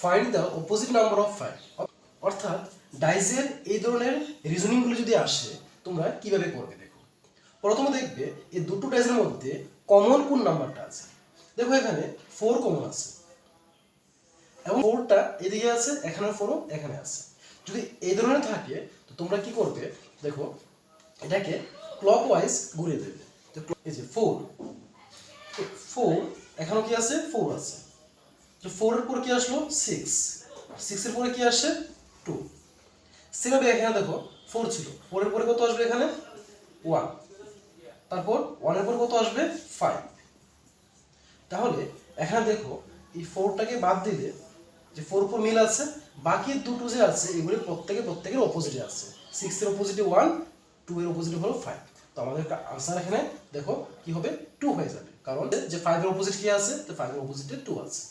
Find the opposite number of 5। অর্থাৎ ডাইজের এই ধরনের রিজনিংগুলো যদি আসে তোমরা কিভাবে করবে দেখো। প্রথমে দেখবে এই দুটো ডাইজের মধ্যে কমন কোন নাম্বারটা আছে। দেখো এখানে 4 কমন আছে এবং 4টা এদিকে আছে, এখানে 4ও এখানে আছে। যদি এই ধরনের থাকে তো তোমরা কি করবে দেখো, এটাকে ক্লকওয়াইজ ঘুরিয়ে দেবে। তো এই যে 4 এখানেও কি আছে 4 আছে, তো 4 এর পরে কি আসলো 6, 6 এর পরে কি আসে 2। সেভাবে এখানে দেখো 4 ছিল, 4 এর পরে কত আসবে এখানে 1, তারপর 1 এর পরে কত আসবে 5। তাহলে এখানে দেখো এই 4টাকে বাদ দিলে যে 4 উপর মিল আছে, বাকি দুটো যে আছে এগুলি প্রত্যেকের অপোজিটে আছে। 6 এর অপোজিটে 1, 2 এর অপোজিটে হলো 5। তো আমাদের আনসার এখানে দেখো কি হবে 2 হয়ে যাবে, কারণ যে 5 এর অপোজিট কি আছে, তো 5 এর অপোজিটে 2 আছে।